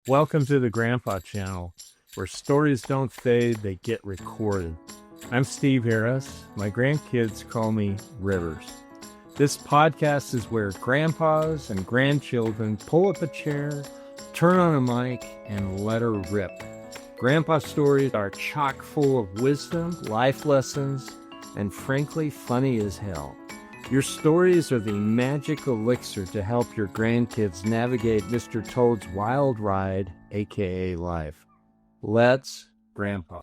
Welcome to the Grandpa Channel, where stories don't fade, they get recorded. I'm Steve Harris. My grandkids call me Rivers. This podcast is where grandpas and grandchildren pull up a chair, turn on a mic, and let her rip. Grandpa stories are chock full of wisdom, life lessons, and frankly, funny as hell. Your stories are the magic elixir to help your grandkids navigate Mr. Toad's wild ride, aka life. Let's Grandpa.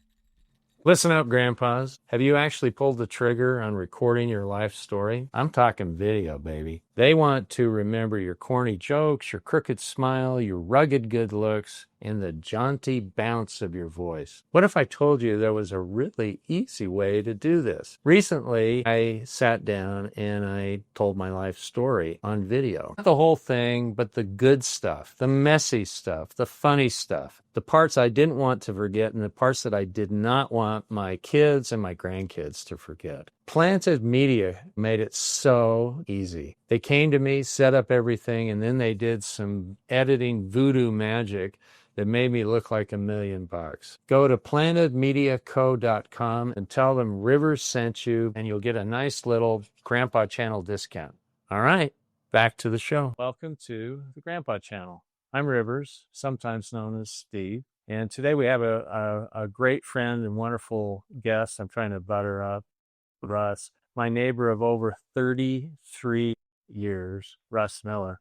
Listen up, grandpas. Have you actually pulled the trigger on recording your life story? I'm talking video, baby. They want to remember your corny jokes, your crooked smile, your rugged good looks, and the jaunty bounce of your voice. What if I told you there was a really easy way to do this? Recently, I sat down and I told my life story on video. Not the whole thing, but the good stuff, the messy stuff, the funny stuff, the parts I didn't want to forget and the parts that I did not want my kids and my grandkids to forget. Planted Media made it so easy. They came to me, set up everything, and then they did some editing voodoo magic that made me look like $1 million. Go to plantedmediaco.com and tell them Rivers sent you, and you'll get a nice little Grandpa Channel discount. All right, back to the show. Welcome to the Grandpa Channel. I'm Rivers, sometimes known as Steve, and today we have a great friend and wonderful guest. I'm trying to butter up Russ, my neighbor of over 33 years, Russ Miller.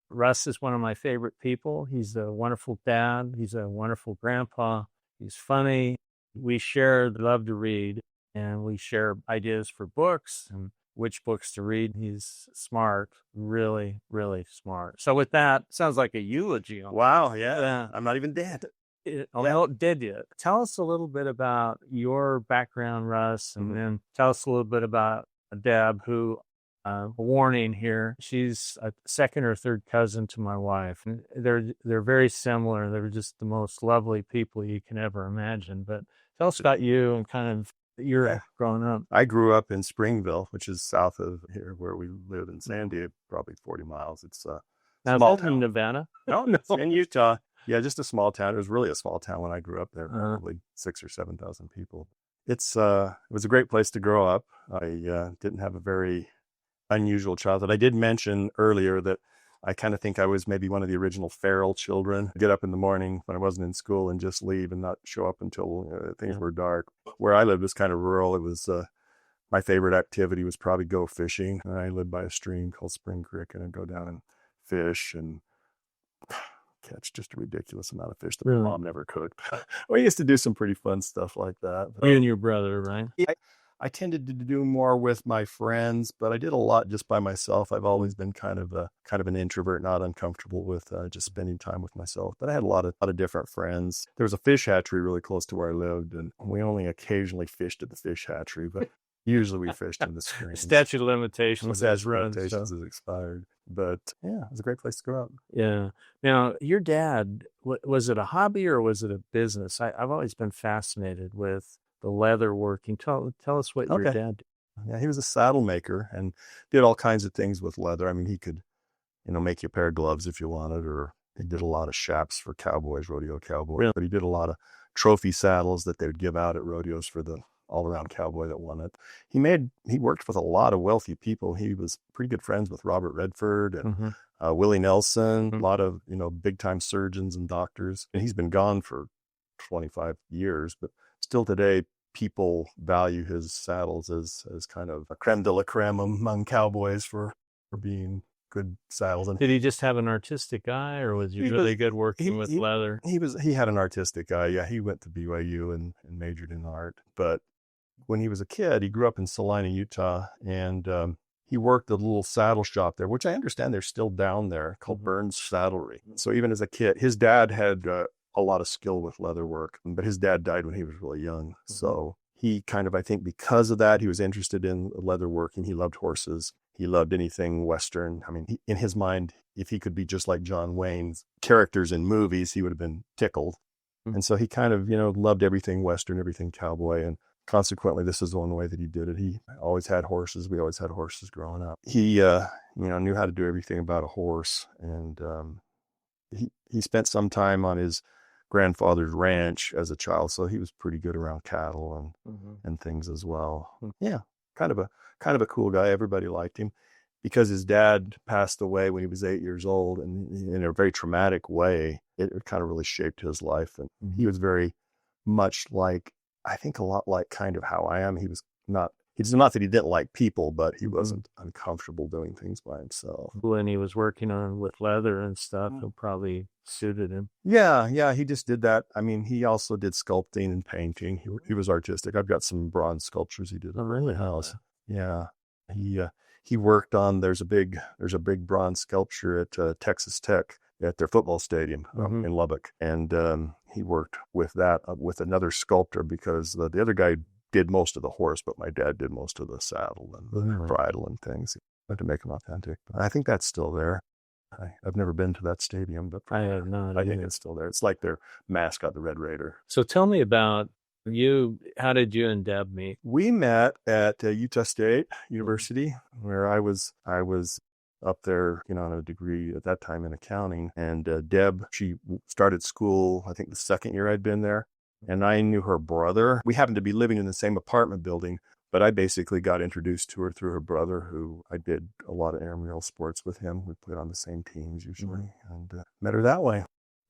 Russ is one of my favorite people. He's a wonderful dad. He's a wonderful grandpa. He's funny. We share the love to read, and we share ideas for books and which books to read. He's smart, really, really smart. So with that, sounds like a eulogy. Wow, yeah. I'm not even dead. Well, did you? Tell us a little bit about your background, Russ, and then tell us a little bit about Deb, who, warning here, she's a second or third cousin to my wife. They're very similar. They're just the most lovely people you can ever imagine. But tell us about you and kind of your growing up. I grew up in Springville, which is south of here where we live in Sandy, probably 40 miles. It's now, small town. In Nevada? No, it's in Utah. Yeah, just a small town. It was really a small town when I grew up there, probably 6,000 or 7,000 people. It was a great place to grow up. I didn't have a very unusual childhood. I did mention earlier that I kind of think I was maybe one of the original feral children. Get up in the morning when I wasn't in school and just leave and not show up until things were dark. Where I lived was kind of rural. It was my favorite activity was probably go fishing. I lived by a stream called Spring Creek, and I'd go down and fish and catch just a ridiculous amount of fish that my mom never cooked. We used to do some pretty fun stuff like that. You and your brother, right? Yeah, I tended to do more with my friends, but I did a lot just by myself. I've always been kind of an introvert, not uncomfortable with just spending time with myself. But I had a lot of different friends. There was a fish hatchery really close to where I lived, and we only occasionally fished at the fish hatchery, but usually we fished in the streams. Statute of limitations. Has expired. But yeah, it was a great place to grow up. Yeah. Now, your dad, was it a hobby or was it a business? I've always been fascinated with the leather working. Tell us what your dad did. Yeah, he was a saddle maker and did all kinds of things with leather. I mean, he could, make you a pair of gloves if you wanted, or he did a lot of chaps for cowboys, rodeo cowboys. Really? But he did a lot of trophy saddles that they would give out at rodeos for the all-around cowboy that won it. He worked with a lot of wealthy people. He was pretty good friends with Robert Redford and Willie Nelson, a lot of, big-time surgeons and doctors. And he's been gone for 25 years, but still today, people value his saddles as kind of a creme de la creme among cowboys for being good saddles. And did he just have an artistic eye, or was he really good working with leather? He had an artistic eye. Yeah, he went to BYU and majored in art. But when he was a kid, he grew up in Salina, Utah, and he worked at a little saddle shop there, which I understand they're still down there, called Burns Saddlery. So even as a kid, his dad had a lot of skill with leather work, but his dad died when he was really young. So he kind of, I think because of that, he was interested in leather working. He loved horses. He loved anything Western. I mean, in his mind, if he could be just like John Wayne's characters in movies, he would have been tickled. And so he kind of, loved everything Western, everything cowboy. And consequently, this is the one way that he did it. He always had horses. We always had horses growing up. He, knew how to do everything about a horse. And he spent some time on his grandfather's ranch as a child, so he was pretty good around cattle and things as well. Yeah, kind of a cool guy. Everybody liked him because his dad passed away when he was 8 years old, and in a very traumatic way, it kind of really shaped his life. And he was very much like, I think, a lot like kind of how I am. It's not that he didn't like people, but he wasn't uncomfortable doing things by himself. When he was working on with leather and stuff, it probably suited him. Yeah, he just did that. I mean, he also did sculpting and painting. He was artistic. I've got some bronze sculptures he did. Oh, really? House. Yeah, he worked on. There's a big bronze sculpture at Texas Tech at their football stadium in Lubbock, and he worked with that with another sculptor because the other guy did most of the horse, but my dad did most of the saddle and the bridle and things. I had to make them authentic. But I think that's still there. I've never been to that stadium, but I have not. I think it's still there. It's like their mascot, the Red Raider. So tell me about you. How did you and Deb meet? We met at Utah State University, where I was up there, on a degree at that time in accounting. And Deb, she started school, I think the second year I'd been there. And I knew her brother. We happened to be living in the same apartment building, but I basically got introduced to her through her brother, who I did a lot of intramural sports with him. We played on the same teams usually, and met her that way.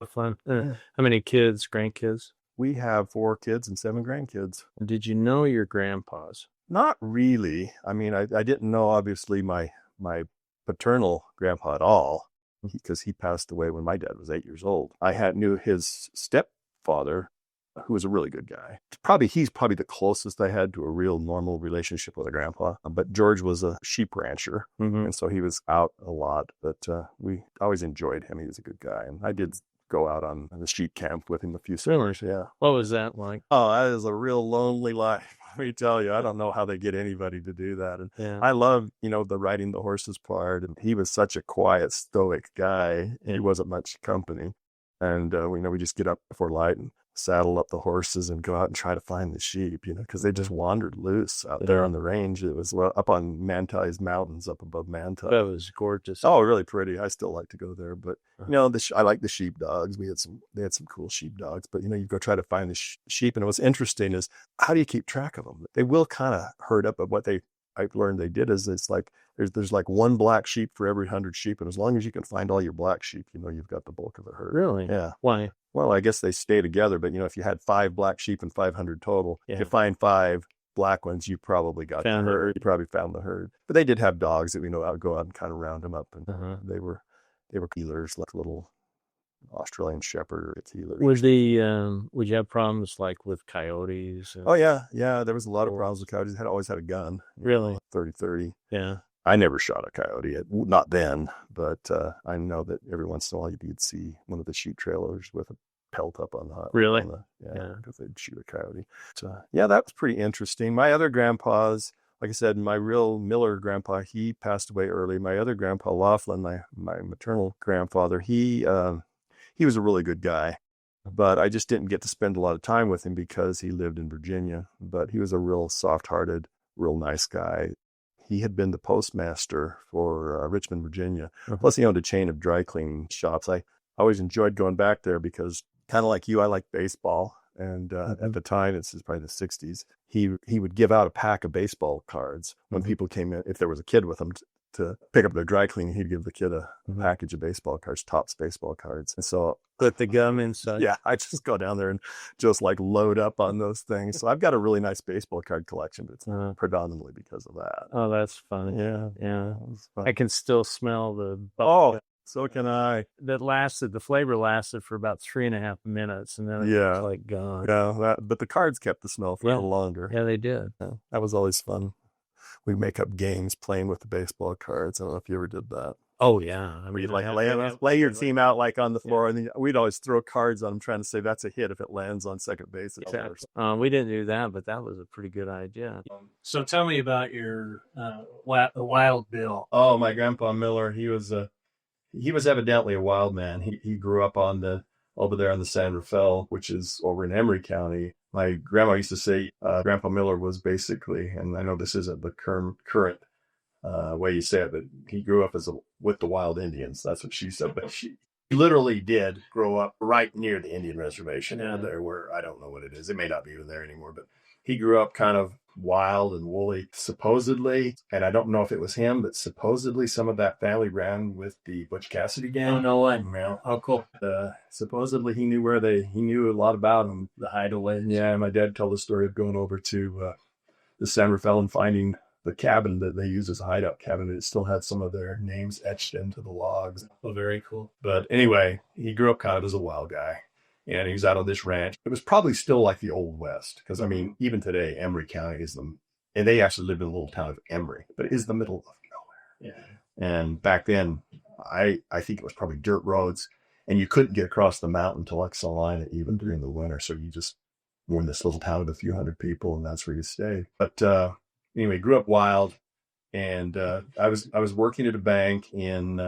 Fun. How many kids, grandkids? We have 4 kids and 7 grandkids. Did you know your grandpas? Not really. I mean, I didn't know, obviously, my paternal grandpa at all, because he passed away when my dad was 8 years old. I knew his stepfather, who was a really good guy. He's probably the closest I had to a real normal relationship with a grandpa. But George was a sheep rancher, and so he was out a lot. But we always enjoyed him. He was a good guy, and I did go out on the sheep camp with him a few summers. Yeah. What was that like? Oh, that is a real lonely life. Let me tell you, I don't know how they get anybody to do that. And I love, the riding the horses part. And he was such a quiet, stoic guy. He wasn't much company. And we just get up before light and saddle up the horses and go out and try to find the sheep, because they just wandered loose out there on the range. It was up on Manti's Mountains, up above Manti. That was gorgeous. Oh, really pretty. I still like to go there, but I like the sheep dogs. They had some cool sheep dogs, but you go try to find the sheep. And what's interesting is, how do you keep track of them? They will kind of herd up, but what I've learned they did is, it's like there's like one black sheep for every 100 sheep, and as long as you can find all your black sheep, you've got the bulk of the herd. Really? Yeah. Why? Well, I guess they stay together, but if you had 5 black sheep and 500 total, if you find 5 black ones, you probably got the herd. You probably found the herd. But they did have dogs that would go out and kind of round them up, and they were healers, like little Australian Shepherd healers. Would you have problems like with coyotes? Oh yeah, there was a lot of problems with coyotes. Always had a gun. Really? 30-30. Yeah. I never shot a coyote, not then, but I know that every once in a while you'd see one of the sheep trailers with a pelt up on the hut. Really? Because they'd shoot a coyote. So, that was pretty interesting. My other grandpas, like I said, my real Miller grandpa, he passed away early. My other grandpa, Laughlin, my maternal grandfather, he was a really good guy, but I just didn't get to spend a lot of time with him because he lived in Virginia. But he was a real soft-hearted, real nice guy. He had been the postmaster for Richmond, Virginia. Plus, he owned a chain of dry cleaning shops. I always enjoyed going back there because, kind of like you, I like baseball. And at the time, this is probably the 60s, he would give out a pack of baseball cards when people came in. If there was a kid with them to pick up their dry cleaning, he'd give the kid a package of baseball cards, Topps baseball cards. And so, put the gum inside. Yeah, I just go down there and just like load up on those things. So I've got a really nice baseball card collection, but it's predominantly because of that. Oh, that's funny. Yeah. I can still smell the bubble. So can I. The flavor lasted for about 3.5 minutes, and then it was like gone. Yeah, but the cards kept the smell for a little longer. Yeah, they did. Yeah, that was always fun. We make up games playing with the baseball cards. I don't know if you ever did that. Oh yeah, I mean, you'd like lay your team out like on the floor, and then we'd always throw cards on them, trying to say that's a hit if it lands on second base. Exactly. We didn't do that, but that was a pretty good idea. So tell me about your Wild Bill. Oh, my grandpa Miller. He was evidently a wild man. He grew up over there on the San Rafael, which is over in Emery County. My grandma used to say Grandpa Miller was basically, and I know this isn't the current way you say it, but he grew up with the wild Indians. That's what she said. But He literally did grow up right near the Indian reservation out there where I don't know what it is. It may not be even there anymore, but he grew up kind of wild and woolly, supposedly. And I don't know if it was him, but supposedly some of that family ran with the Butch Cassidy gang. Oh, no way. Well, Oh, cool. supposedly he knew a lot about them. The hideaways. Yeah, my dad told the story of going over to the San Rafael and finding the cabin that they used as a hideout cabin. It still had some of their names etched into the logs. Oh, very cool. But anyway, he grew up kind of as a wild guy. And he was out on this ranch. It was probably still like the Old West. Because, I mean, even today, Emery County is and they actually lived in a little town of Emery, but it is the middle of nowhere. Yeah. And back then, I think it was probably dirt roads. And you couldn't get across the mountain to like Salina even during the winter. So you just were in this little town of a few hundred people, and that's where you stayed. But anyway, grew up wild. And I was working at a bank in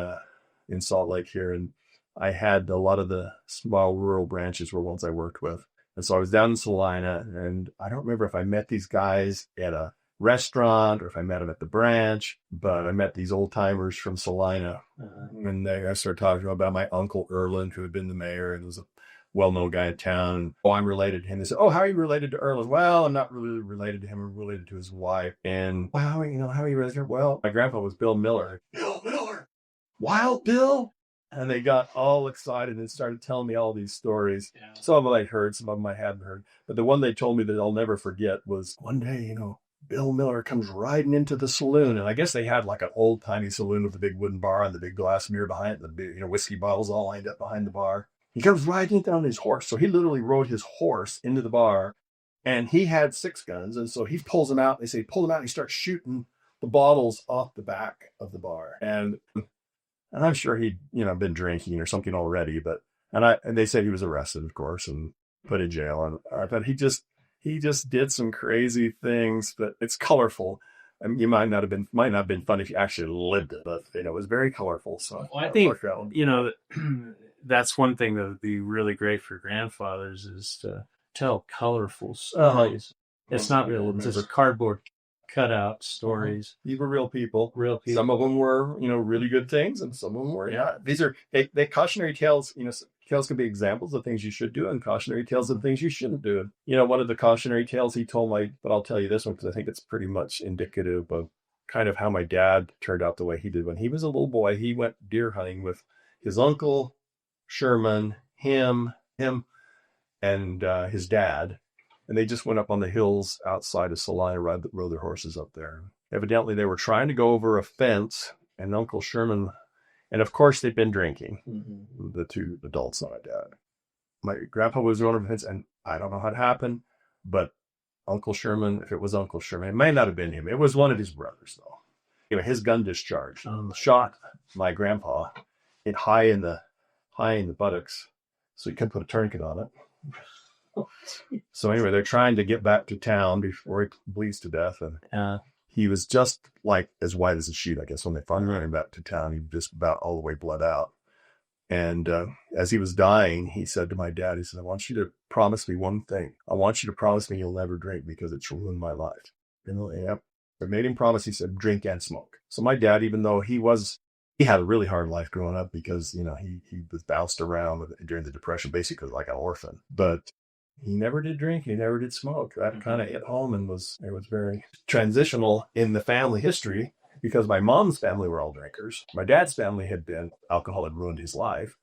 Salt Lake here, and I had a lot of the small rural branches were ones I worked with. And so I was down in Salina, and I don't remember if I met these guys at a restaurant or if I met them at the branch, but I met these old timers from Salina. And I started talking to them about my uncle Erland, who had been the mayor and was a well-known guy in town. Oh, I'm related to him. They said, oh, how are you related to Erland? Well, I'm not really related to him. I'm related to his wife. And well, how are you related to her? Well, my grandpa was Bill Miller. Bill Miller? Wild Bill? And they got all excited and started telling me all these stories. Yeah. Some of them I'd heard, some of them I hadn't heard. But the one they told me that I'll never forget was one day, Bill Miller comes riding into the saloon. And I guess they had like an old tiny saloon with a big wooden bar and the big glass mirror behind it, and the big, whiskey bottles all lined up behind the bar. He comes riding down his horse. So he literally rode his horse into the bar, and he had 6 guns. And so he pulls them out. They say, pull them out. And he starts shooting the bottles off the back of the bar. And I'm sure he'd, been drinking or something already, and they said he was arrested, of course, and put in jail. But he just did some crazy things, but it's colorful. I mean, you might not have been fun if you actually lived it, but it was very colorful. So well, I think, that's one thing that would be really great for grandfathers is to tell colorful stories. It's not real. It's just cardboard cutout stories. These were real people. Some of them were, really good things, and some of them were not. These are they cautionary tales. Tales can be examples of things you should do, and cautionary tales of things you shouldn't do. One of the cautionary tales he told but I'll tell you this one because I think it's pretty much indicative of kind of how my dad turned out the way he did. When he was a little boy, he went deer hunting with his uncle Sherman, him, and his dad. And they just went up on the hills outside of Salina, rode their horses up there. Evidently, they were trying to go over a fence, and Uncle Sherman, and of course, they'd been drinking, the 2 adults and my dad. My grandpa was on the fence, and I don't know how it happened, but Uncle Sherman, if it was Uncle Sherman, it may not have been him. It was one of his brothers, though. His gun discharged, shot my grandpa high in the buttocks, so he couldn't put a tourniquet on it. So anyway, they're trying to get back to town before he bleeds to death, and he was just like as white as a sheet, I guess. When they finally ran him back to town, he was just about all the way bled out. And as he was dying, he said to my dad, he said, I want you to promise me one thing. I want you to promise me you'll never drink because it's ruined my life. I made him promise. He said, drink and smoke. So my dad, even though he had a really hard life growing up because, he was bounced around during the Depression, basically like an orphan. But he never did drink. He never did smoke. That kind of hit home, and it was very transitional in the family history because my mom's family were all drinkers. My dad's family alcohol had ruined his life.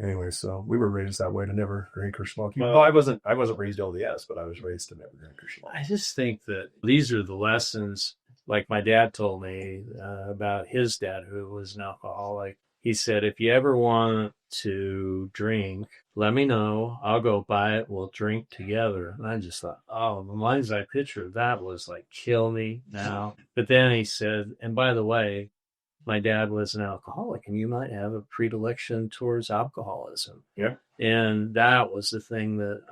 Anyway, so we were raised that way to never drink or smoke. Well, I wasn't raised LDS, but I was raised to never drink or smoke. I just think that these are the lessons, like my dad told me about his dad, who was an alcoholic. He said, if you ever want to drink, let me know. I'll go buy it. We'll drink together. And I just thought, the lines I pictured, that was like, kill me now. But then he said, and by the way, my dad was an alcoholic, and you might have a predilection towards alcoholism. Yeah. And that was the thing that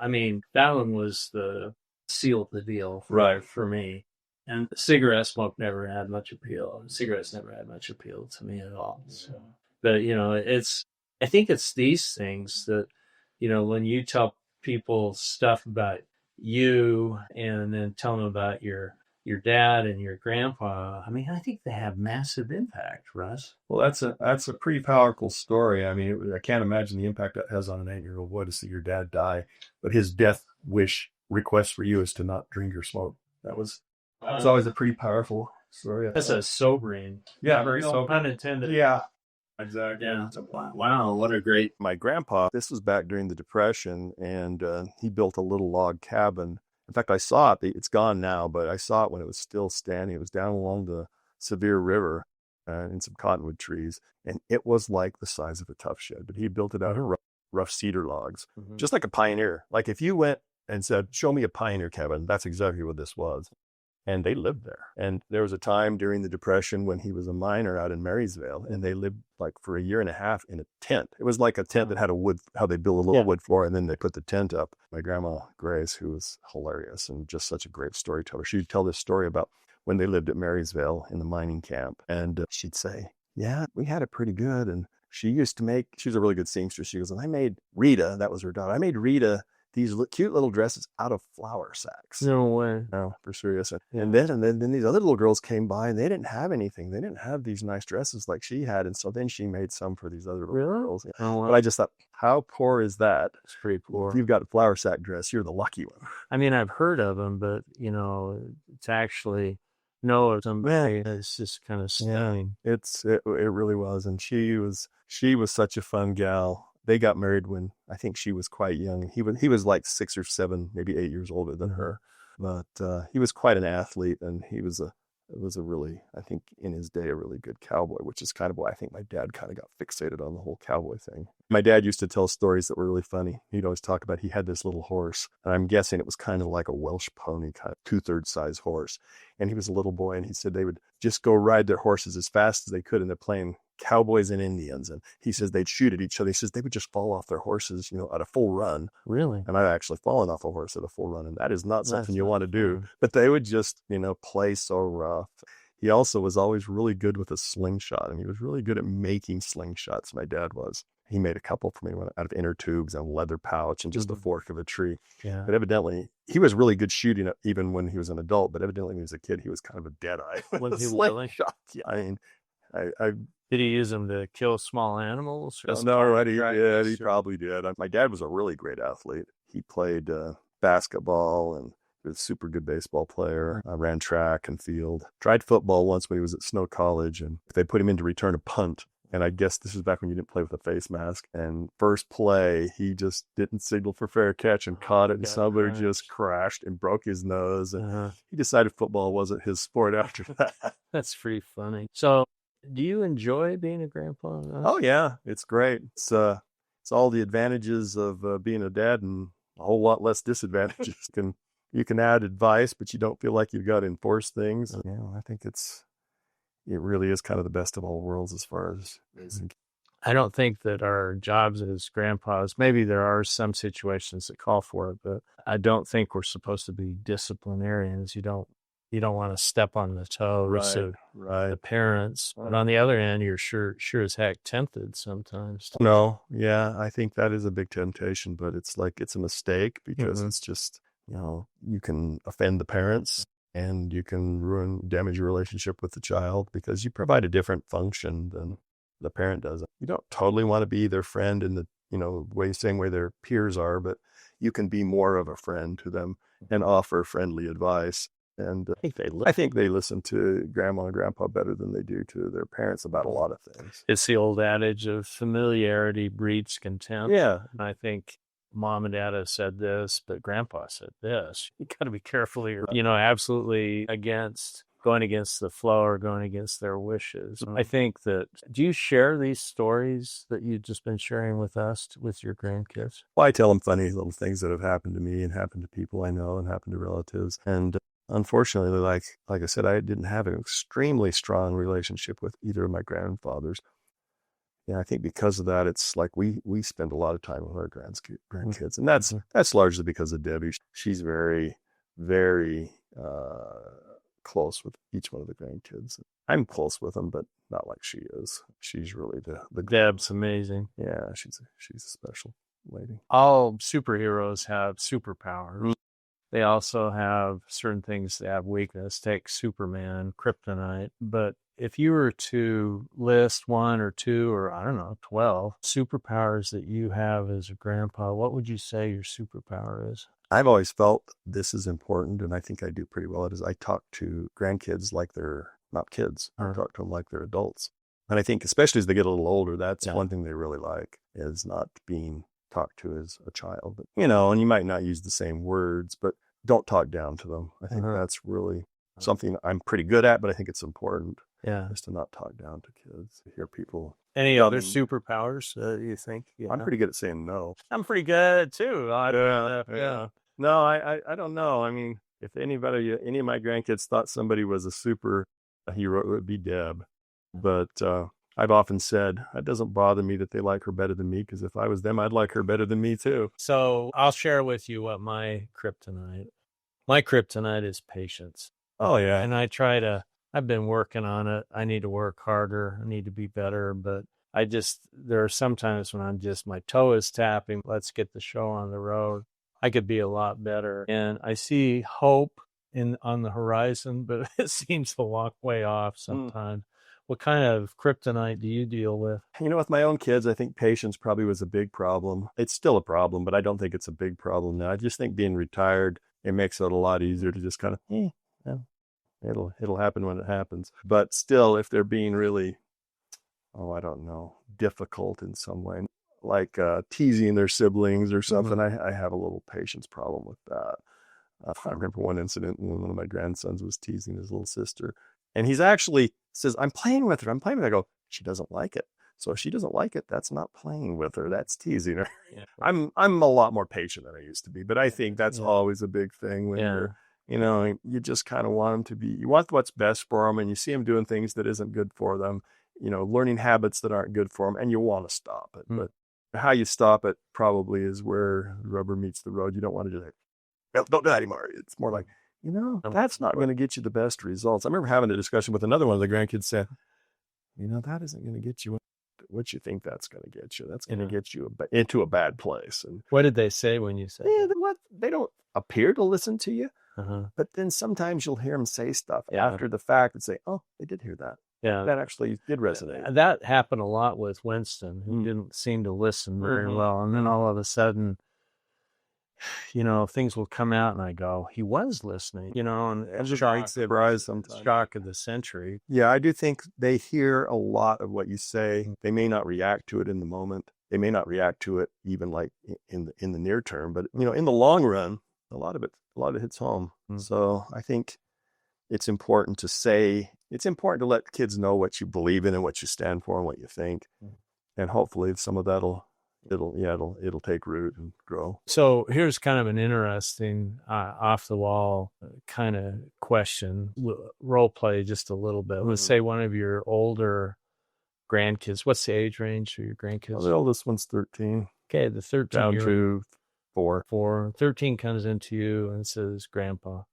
one was the seal of the deal for me. And cigarette smoke never had much appeal. Cigarettes never had much appeal to me at all. So. But, I think it's these things that, when you tell people stuff about you and then tell them about your your dad and your grandpa, I mean, I think they have massive impact, Russ. Well, that's a pretty powerful story. I mean, I can't imagine the impact that has on an 8-year-old boy to see your dad die, but his death wish request for you is to not drink or smoke. It's always a pretty powerful story. That's a sobering. Yeah, very sobering. Pun intended. Yeah, exactly. Yeah. Wow, what a great. My grandpa, this was back during the Depression, and he built a little log cabin. In fact, I saw it. It's gone now, but I saw it when it was still standing. It was down along the Sevier River in some cottonwood trees, and it was like the size of a tough shed. But he built it out of rough cedar logs, just like a pioneer. Like if you went and said, "Show me a pioneer cabin," that's exactly what this was. And they lived there. And there was a time during the Depression when he was a miner out in Marysville, and they lived like for a year and a half in a tent. It was like a tent that had a wood, how they build a little wood floor, and then they put the tent up. My grandma Grace, who was hilarious and just such a great storyteller, she'd tell this story about when they lived at Marysville in the mining camp. And she'd say, yeah, we had it pretty good. And she used to make, she was a really good seamstress. She goes, and I made Rita, that was her daughter, I made Rita these cute little dresses out of flour sacks. No way. No, for serious. And then these other little girls came by, and they didn't have anything. They didn't have these nice dresses like she had. And so then she made some for these other little girls. Oh, wow. But I just thought, how poor is that? It's pretty poor. If you've got a flour sack dress, you're the lucky one. I mean, I've heard of them, but it's actually somebody. It's just kind of stunning. Yeah, it really was. And she was such a fun gal. They got married when I think she was quite young. He was like 6 or 7, maybe 8 years older than her, but he was quite an athlete, and he was a really, I think in his day, a really good cowboy, which is kind of why I think my dad kind of got fixated on the whole cowboy thing. My dad used to tell stories that were really funny. He'd always talk about he had this little horse, and I'm guessing it was kind of like a Welsh pony, kind of 2/3 size horse. And he was a little boy, and he said they would just go ride their horses as fast as they could, and they're playing cowboys and Indians. And he says they'd shoot at each other. He says they would just fall off their horses, at a full run. Really? And I've actually fallen off a horse at a full run, and that is not something you want to do. But they would just, play so rough. He also was always really good with a slingshot, and he was really good at making slingshots. My dad was. He made a couple for me out of inner tubes and a leather pouch and just the fork of a tree. Yeah. But evidently, he was really good shooting even when he was an adult. But evidently, when he was a kid, he was kind of a deadeye. Was he really? Yeah, I mean, did he use them to kill small animals? No, right. He did. He probably did. My dad was a really great athlete. He played basketball and he was a super good baseball player. Ran track and field. Tried football once when he was at Snow College, and they put him in to return a punt. And I guess this is back when you didn't play with a face mask. And first play, he just didn't signal for fair catch and caught it. And somebody just crashed and broke his nose. And he decided football wasn't his sport after that. That's pretty funny. So, do you enjoy being a grandpa? Oh yeah, it's great. It's all the advantages of being a dad and a whole lot less disadvantages. You can add advice, but you don't feel like you've got to enforce things. Yeah, I think it really is kind of the best of all worlds as far as. I don't think that our jobs as grandpas, maybe there are some situations that call for it, but I don't think we're supposed to be disciplinarians. You don't want to step on the toes of the parents. But on the other hand, you're sure as heck tempted sometimes. No, yeah, I think that is a big temptation, but it's like it's a mistake because it's just, you can offend the parents and you can damage your relationship with the child because you provide a different function than the parent does. You don't totally want to be their friend in the, same way their peers are, but you can be more of a friend to them and offer friendly advice. And I think they listen to grandma and grandpa better than they do to their parents about a lot of things. It's the old adage of familiarity breeds contempt. Yeah. I think mom and dad have said this, but grandpa said this. You got to be careful. You're, absolutely going against the flow or going against their wishes. Mm-hmm. I think that, do you share these stories that you've just been sharing with us, with your grandkids? Well, I tell them funny little things that have happened to me and happened to people I know and happened to relatives. And unfortunately, like I said, I didn't have an extremely strong relationship with either of my grandfathers. Yeah, I think because of that, it's like we spend a lot of time with our grandkids, and that's largely because of Debbie. She's very, very close with each one of the grandkids. I'm close with them, but not like she is. She's really the Deb's amazing. Yeah, she's a special lady. All superheroes have superpowers. They also have certain things that have weakness. Take Superman, kryptonite. But if you were to list 1 or 2 or I don't know, 12 superpowers that you have as a grandpa, what would you say your superpower is? I've always felt this is important, and I think I do pretty well at it, is I talk to grandkids like they're not kids. I talk to them like they're adults. And I think especially as they get a little older, that's one thing they really like, is not being talked to as a child. But, and you might not use the same words, but don't talk down to them. I think that's really something I'm pretty good at, but I think it's important. Yeah. Is to not talk down to kids. Hear people. Any other superpowers you think? I'm pretty good at saying no. I'm pretty good at it too. Yeah. No, I don't know. I mean, if any of my grandkids thought somebody was a hero, it would be Deb. But I've often said, it doesn't bother me that they like her better than me, because if I was them, I'd like her better than me too. So I'll share with you what my kryptonite is patience. Oh, yeah. And I've been working on it. I need to work harder. I need to be better. But there are some times when my toe is tapping. Let's get the show on the road. I could be a lot better. And I see hope on the horizon, but it seems a long way off sometimes. What kind of kryptonite do you deal with? With my own kids, I think patience probably was a big problem. It's still a problem, but I don't think it's a big problem now. I just think being retired, it makes it a lot easier to just kind of, it'll happen when it happens. But still, if they're being really, I don't know, difficult in some way, like teasing their siblings or something, I have a little patience problem with that. I remember one incident when one of my grandsons was teasing his little sister, and he's actually says, I'm playing with her. I go, she doesn't like it. So if she doesn't like it, that's not playing with her. That's teasing her. Yeah. I'm a lot more patient than I used to be, but I think that's always a big thing when you're, you just kind of want them you want what's best for them, and you see them doing things that isn't good for them, learning habits that aren't good for them, and you want to stop it. But how you stop it probably is where the rubber meets the road. You don't want to do that. Well, don't do that anymore. It's more like, that's not going to get you the best results. I remember having a discussion with another one of the grandkids said, that isn't going to get you what you think that's going to get you. That's going to get you into a bad place. And what did they say when you said that? They don't appear to listen to you, but then sometimes you'll hear them say stuff after the fact and say, oh, they did hear that. Yeah, that actually did resonate. That happened a lot with Winston, who didn't seem to listen very well. And then all of a sudden, things will come out and I go, he was listening, and surprise sometimes. Shock of the century. Yeah, I do think they hear a lot of what you say. They may not react to it in the moment. They may not react to it even like in the near term, but in the long run, a lot of it hits home. So I think it's important to let kids know what you believe in and what you stand for and what you think. And hopefully some of that'll take root and grow. So here's kind of an interesting off the wall kind of question. Role play just a little bit. Let's say one of your older grandkids. What's the age range for your grandkids? Well, the oldest one's 13. Okay, the 13 down to 4. 13 comes into you and says, Grandpa,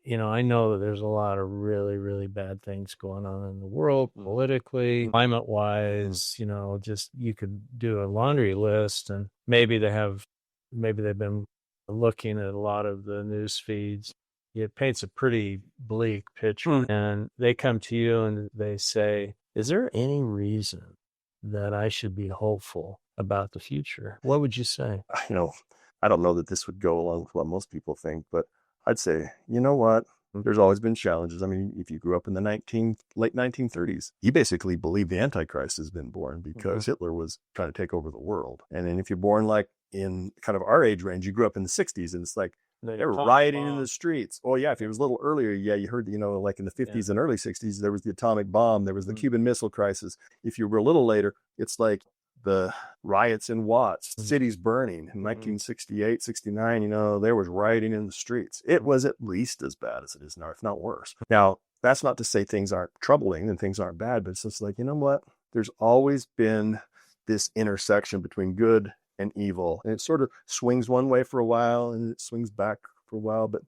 I know that there's a lot of really, really bad things going on in the world, politically, climate-wise, just you could do a laundry list, and maybe they've been looking at a lot of the news feeds. It paints a pretty bleak picture, and they come to you and they say, is there any reason that I should be hopeful about the future? What would you say? I don't know that this would go along with what most people think, but I'd say, you know what? There's always been challenges. I mean, if you grew up in the late 1930s, you basically believe the Antichrist has been born because Hitler was trying to take over the world. And then if you're born like in kind of our age range, you grew up in the 60s, and it's like they were rioting in the streets. Oh yeah, if it was a little earlier, you heard, like in the 50s and early 60s, there was the atomic bomb, there was the Cuban Missile Crisis. If you were a little later, it's like the riots in Watts, cities burning in 1968, 69, there was rioting in the streets. It was at least as bad as it is now, if not worse. Now, that's not to say things aren't troubling and things aren't bad, but it's just like, you know what? There's always been this intersection between good and evil. And it sort of swings one way for a while and it swings back for a while, but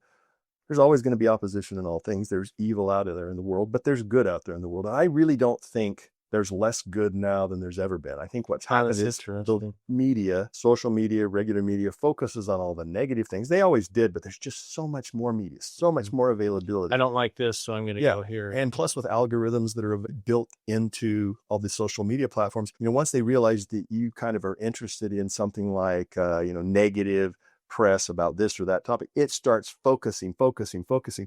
there's always going to be opposition in all things. There's evil out there in the world, but there's good out there in the world. I really don't think there's less good now than there's ever been. I think what's happened is the media, social media, regular media focuses on all the negative things. They always did, but there's just so much more media, so much more availability. I don't like this, so I'm going to go here. And plus with algorithms that are built into all the social media platforms, once they realize that you kind of are interested in something like, negative press about this or that topic, it starts focusing.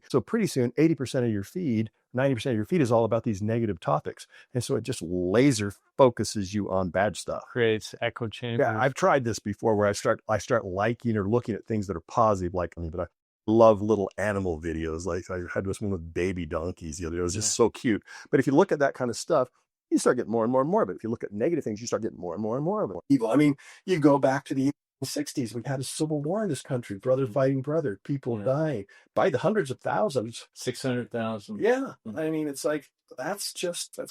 So pretty soon, 80% of your feed, 90% of your feed is all about these negative topics. And so it just laser focuses you on bad stuff. Creates echo chambers. Yeah, I've tried this before where I start liking or looking at things that are positive, like me, but I love little animal videos. Like I had this one with baby donkeys the other day. It was just so cute. But if you look at that kind of stuff, you start getting more and more and more. But if you look at negative things, you start getting more and more and more of it. Evil. I mean, you go back to the 60s, we had a civil war in this country, brother fighting brother, people dying by the hundreds of thousands. 600,000. Yeah. I mean, it's like, that's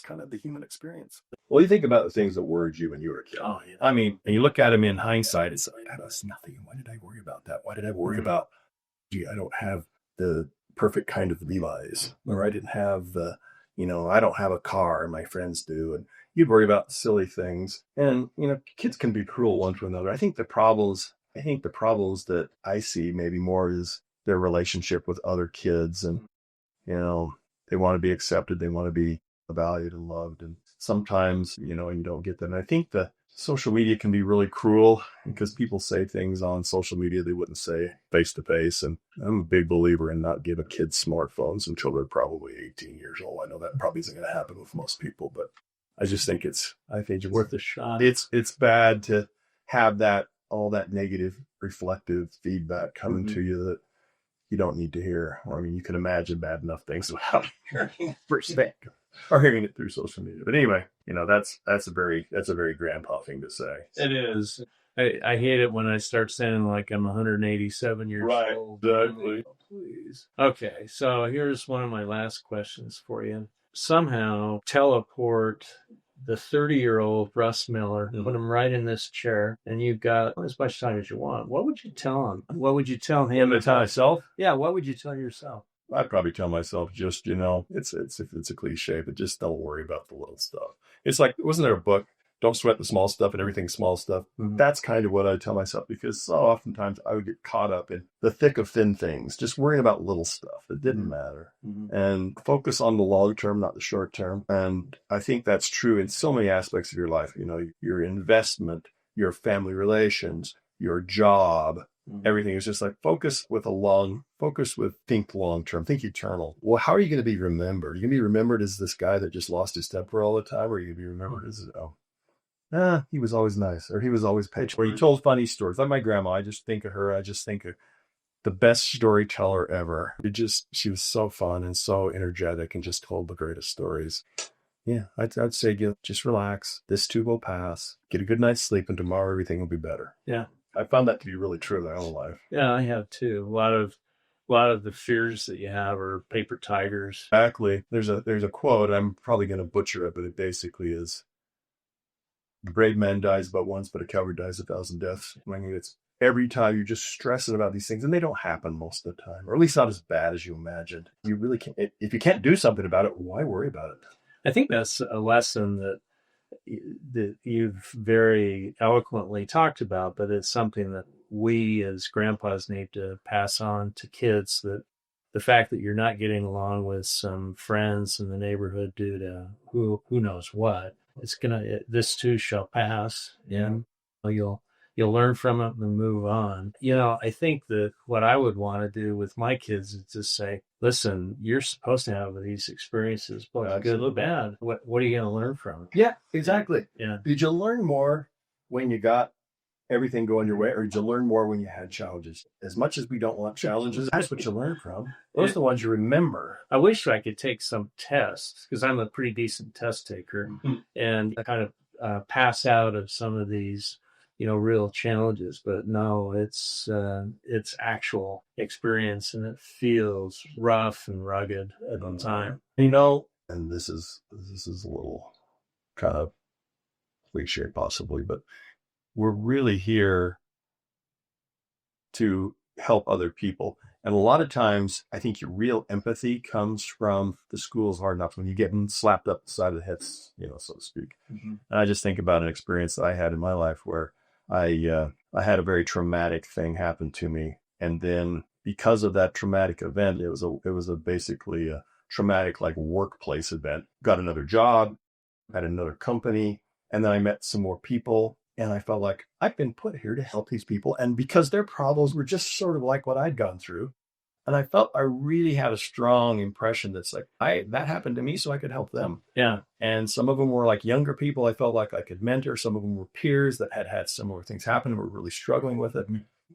kind of the human experience. Well, you think about the things that worried you when you were a kid. Oh, yeah. I mean, and you look at them in hindsight, it's like, that was nothing. Why did I worry about that? Why did I worry about, I don't have the perfect kind of Levi's, or I didn't have the, I don't have a car and my friends do. And you'd worry about silly things. And, kids can be cruel one to another. I think the problems that I see maybe more is their relationship with other kids. And, they want to be accepted. They want to be valued and loved. And sometimes, you don't get that. And I think the social media can be really cruel because people say things on social media they wouldn't say face to face. And I'm a big believer in not giving kids smartphones until they're probably 18 years old. I know that probably isn't going to happen with most people, but I just think it's worth a shot. It's bad to have all that negative reflective feedback coming to you that you don't need to hear. I mean, you can imagine bad enough things without hearing firsthand or hearing it through social media. But anyway, that's a very grandpa thing to say. It is. I hate it when I start sounding like I'm 187 years old. Exactly. Oh, please. Okay, so here's one of my last questions for you. Somehow teleport the 30-year-old Russ Miller, put him right in this chair, and you've got as much time as you want. What would you tell him? What would you tell him? To tell myself? Yeah, what would you tell yourself? I'd probably tell myself just, it's a cliche, but just don't worry about the little stuff. It's like, wasn't there a book, Don't Sweat the Small Stuff and Everything's Small Stuff? Mm-hmm. That's kind of what I tell myself, because so oftentimes I would get caught up in the thick of thin things, just worrying about little stuff. It didn't matter. Mm-hmm. And focus on the long term, not the short term. And I think that's true in so many aspects of your life. Your investment, your relations, your job, everything is just like think long term, think eternal. Well, how are you going to be remembered? You're going to be remembered as this guy that just lost his temper all the time, or are you going to be remembered as, he was always nice, or he was always patient, or he told funny stories. Like my grandma, I just think of her. I just think of the best storyteller ever. She was so fun and so energetic and just told the greatest stories. Yeah, I'd say just relax. This too will pass. Get a good night's sleep, and tomorrow everything will be better. Yeah. I found that to be really true in my own life. Yeah, I have too. A lot of the fears that you have are paper tigers. Exactly. There's a quote. I'm probably going to butcher it, but it basically is, "A brave man dies but once, but a coward dies 1,000 deaths." I mean, it's every time you're just stressing about these things, and they don't happen most of the time, or at least not as bad as you imagined. You really can't. If you can't do something about it, why worry about it? I think that's a lesson that you've very eloquently talked about, but it's something that we as grandpas need to pass on to kids, that the fact that you're not getting along with some friends in the neighborhood due to who knows what, this too shall pass, and you'll learn from it and move on. I think that what I would want to do with my kids is just say, listen, you're supposed to have these experiences, both good or bad. What are you going to learn from it? Yeah, exactly. Yeah. Did you learn more when you got everything going your way, or did you learn more when you had challenges? As much as we don't want challenges, that's what you learn from. Those are the ones you remember. I wish I could take some tests, because I'm a pretty decent test taker, and kind of pass out of some of these real challenges, but no, it's actual experience, and it feels rough and rugged at the time. And this is a little kind of cliche possibly, but we're really here to help other people. And a lot of times, I think your real empathy comes from the school's hard knocks when you get slapped up the side of the head, so to speak. Mm-hmm. And I just think about an experience that I had in my life where I had a very traumatic thing happen to me, and then because of that traumatic event, it was basically a traumatic like workplace event. Got another job at another company, and then I met some more people. And I felt like I've been put here to help these people. And because their problems were just sort of like what I'd gone through. And I felt I really had a strong impression that's like, that happened to me so I could help them. Yeah. And some of them were like younger people I felt like I could mentor. Some of them were peers that had similar things happen and were really struggling with it.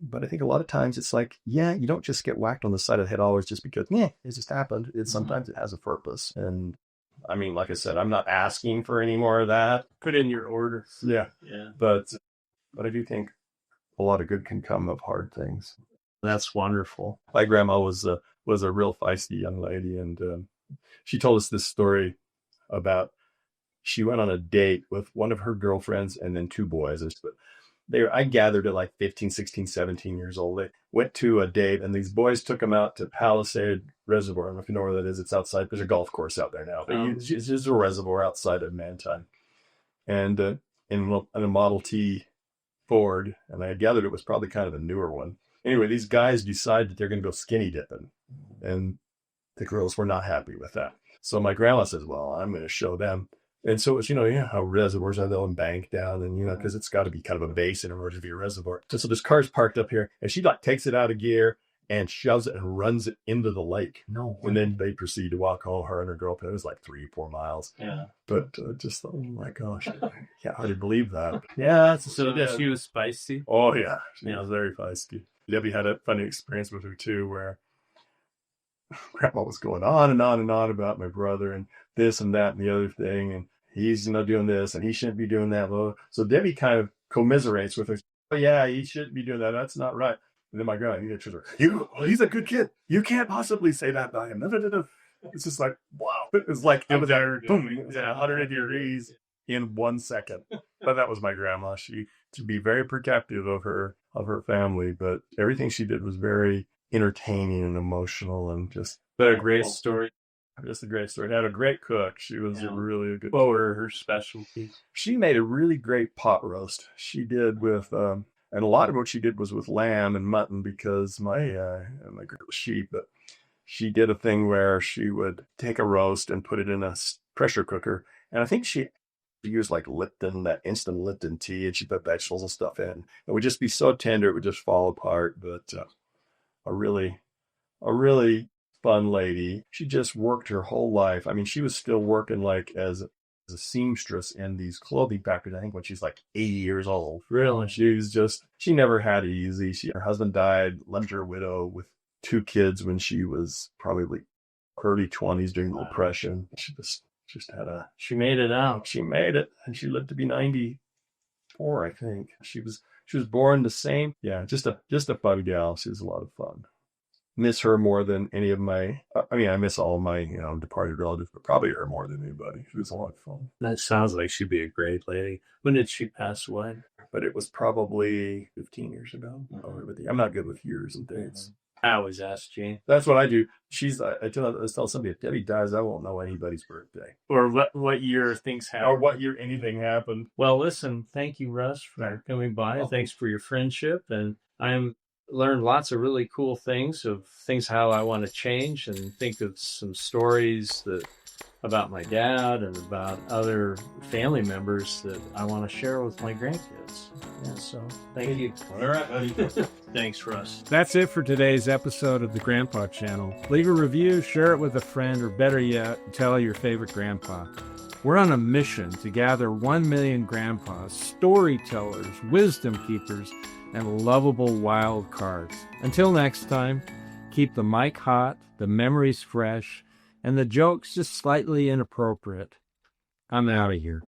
But I think a lot of times it's like, you don't just get whacked on the side of the head always just because, it just happened. Sometimes it has a purpose. And I mean, like I said, I'm not asking for any more of that. Put in your order. Yeah. But I do think a lot of good can come of hard things. That's wonderful. My grandma was a real feisty young lady, and she told us this story about she went on a date with one of her girlfriends and then two boys. I gathered at like 15, 16, 17 years old. They went to a date, and these boys took them out to Palisade Reservoir. I don't know if you know where that is. It's outside. There's a golf course out there now. But it's just a reservoir outside of Manheim. And in a Model T Ford, and I gathered it was probably kind of a newer one. Anyway, these guys decide that they're going to go skinny dipping, and the girls were not happy with that. So my grandma says, well, I'm going to show them. And so it's, how reservoirs are, they'll embank down and, because it's got to be kind of a basin in order to be a reservoir. So this car's parked up here, and she like takes it out of gear and shoves it and runs it into the lake. No. And then they proceed to walk home, her and her girlfriend. It was like 3-4 miles. Yeah. But just thought, oh my gosh, I hardly believe that. Yeah. So she was feisty? Oh, yeah. She was very feisty. Debbie had a funny experience with her too, where Grandma was going on and on and on about my brother and this and that and the other thing, and he's doing this and he shouldn't be doing that. So Debbie kind of commiserates with her. Oh yeah, he shouldn't be doing that. That's not right. And then my grandma, he's a good kid. You can't possibly say that about him. It's just like, wow. It's like it was boom, 180 degrees in 1 second. But that was my grandma. She to be very protective of her family, but everything she did was very entertaining and emotional and just a great story. Just a great story. Had a great cook. She was really a good. What were her specialties? She made a really great pot roast. She did with, and a lot of what she did was with lamb and mutton because my girl was sheep. But she did a thing where she would take a roast and put it in a pressure cooker, and I think she used like Lipton, that instant Lipton tea, and she put vegetables and stuff in. It would just be so tender, it would just fall apart. But a really fun lady. She just worked her whole life. I mean, she was still working like as a seamstress in these clothing factories, I think when she's like 80 years old. Really? She never had it easy. Her husband died, left her a widow with 2 kids when she was probably early 20s during the Depression. She she made it out. She made it, and she lived to be 94, I think. She was born the same. Yeah, just a fun gal. She was a lot of fun. Miss her more than any of I miss all of my, departed relatives, but probably her more than anybody. She was a lot of fun. That sounds like she'd be a great lady. When did she pass away? But it was probably 15 years ago. Mm-hmm. I'm not good with years and dates. I always ask Gene. That's what I do. I tell somebody, if Debbie dies, I won't know anybody's birthday. Or what year things happened. Or what year anything happened. Well, listen, thank you, Russ, for coming by. Oh. Thanks for your friendship. And I'm learned lots of really cool things how I want to change, and think of some stories about my dad and about other family members that I want to share with my grandkids. Yeah, so thank you. All right, buddy. Thanks, Russ. That's it for today's episode of the Grandpa Channel. Leave a review, share it with a friend, or better yet, tell your favorite grandpa. We're on a mission to gather 1 million grandpas, storytellers, wisdom keepers, and lovable wild cards. Until next time, keep the mic hot, the memories fresh, and the jokes just slightly inappropriate. I'm out of here.